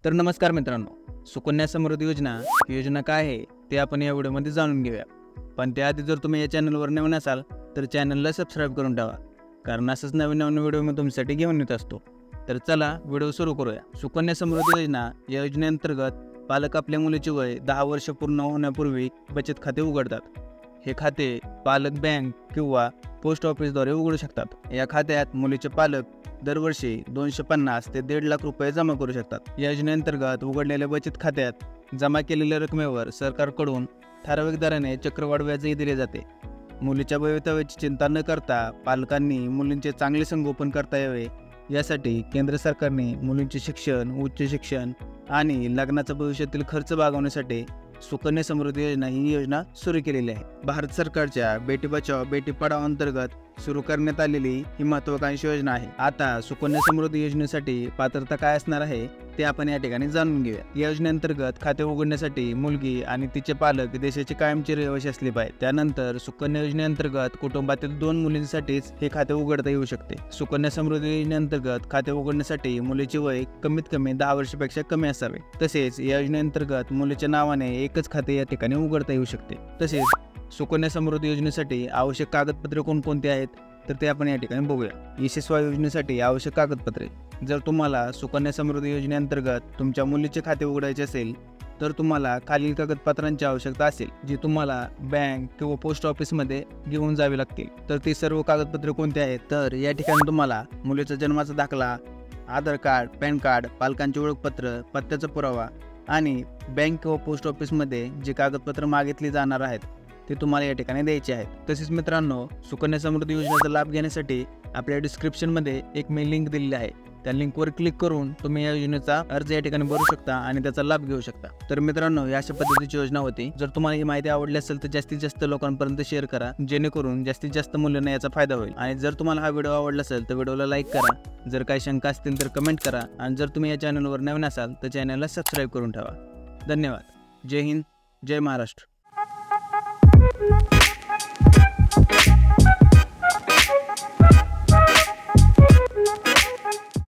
तर नमस्कार मित्रांनो, सुकन्या समृद्धी योजना ही योजना काय आहे ते आपण या व्हिडिओमध्ये जाणून घेऊया। पण त्याआधी जर तुम्ही या चॅनलवर नवीन असाल तर चॅनलला सबस्क्राइब करून ठेवा, कारण असंच नवीन व्हिडिओ मी तुमच्यासाठी घेऊन येत असतो। तर चला व्हिडिओ सुरू करूया। सुकन्या समृद्धी योजना या योजनेअंतर्गत पालक आपल्या मुलीचे वय 10 वर्ष पूर्ण होण्यापूर्वी बचत खाते उघडतात। हे खाते पालक बँक किंवा पोस्ट ऑफिसद्वारे उघडू शकतात। या खात्यात मुलीचे पालक दरवर्षी 250 ते 1.5 लाख रुपये जमा करू शकतात। या योजनेअंतर्गत उघडलेल्या बचत खात्यात जमा केलेल्या रकमेवर सरकारकडून ठराविक दराने चक्रवाढ व्याजही दिले जाते। मुलीच्या भवितव्याची चिंता न करता पालकांनी मुलींचे चांगले संगोपन करता यावे यासाठी केंद्र सरकारने मुलींचे शिक्षण, उच्च शिक्षण आणि लग्नाचा भविष्यातील खर्च भागवण्यासाठी सुकन्या समृद्धी योजना ही योजना सुरू केलेली आहे। भारत सरकारच्या बेटी बचाओ बेटी पढाओ अंतर्गत सुरू करण्यात आलेली ही महत्त्वाकांक्षी योजना आहे। आता सुकन्या समृद्धी योजनेसाठी पात्रता काय असणार आहे ते आपण या ठिकाणी जाणून घेऊया। या योजनेअंतर्गत खाते उघडण्यासाठी मुलगी आणि तिचे पालक देशाचे कायमचे रहिवासी असले पाहिजे। त्यानंतर सुकन्या योजनेअंतर्गत कुटुंबातील 2 मुलींसाठीच हे खाते उघडता येऊ शकते। सुकन्या समृद्धी योजनेअंतर्गत खाते उघडण्यासाठी मुलीचे वय कमीत कमी 10 वर्षापेक्षा कमी असावे। तसेच या योजनेअंतर्गत मुलीच्या नावाने एकच खाते या ठिकाणी उघडता येऊ शकते। तसेच सुकन्या समृद्धी योजनेसाठी आवश्यक कागदपत्रे कोणकोणती आहेत तर ते आपण या ठिकाणी बघूया। यशस्वी योजनेसाठी आवश्यक कागदपत्रे। जर तुम्हाला सुकन्या समृद्धी योजनेअंतर्गत तुमच्या मुलीचे खाते उघडायचे असेल तर तुम्हाला खालील कागदपत्रांची आवश्यकता असेल, जी तुम्हाला बँक किंवा पोस्ट ऑफिसमध्ये घेऊन जावी लागतील। तर ती सर्व कागदपत्रे कोणती आहेत तर या ठिकाणी तुम्हाला मुलीचा जन्माचा दाखला, आधार कार्ड, पॅन कार्ड, पालकांचे ओळखपत्र, पत्त्याचा पुरावा आणि बँक किंवा पोस्ट ऑफिसमध्ये जे कागदपत्र मागितली जाणार आहेत ते तुम्हाला या ठिकाणी द्यायचे आहेत। तसेच मित्रांनो, सुकन्या समृद्धी योजनेचा लाभ घेण्यासाठी आपल्या डिस्क्रिप्शनमध्ये एक मी लिंक दिलेली आहे। त्या लिंकवर क्लिक करून तुम्ही या योजनेचा अर्ज या ठिकाणी भरू शकता आणि त्याचा लाभ घेऊ शकता। तर मित्रांनो, ही अशा पद्धतीची योजना होती। जर तुम्हाला ही माहिती आवडली असेल तर जास्तीत जास्त लोकांपर्यंत शेअर करा, जेणेकरून जास्तीत जास्त मुलांना याचा फायदा होईल। आणि जर तुम्हाला हा व्हिडिओ आवडला असेल तर व्हिडिओला लाईक करा, जर काही शंका असतील तर कमेंट करा आणि जर तुम्ही या चॅनलवर नवीन असाल तर चॅनलला सबस्क्राइब करून ठेवा। धन्यवाद। जय हिंद, जय महाराष्ट्र।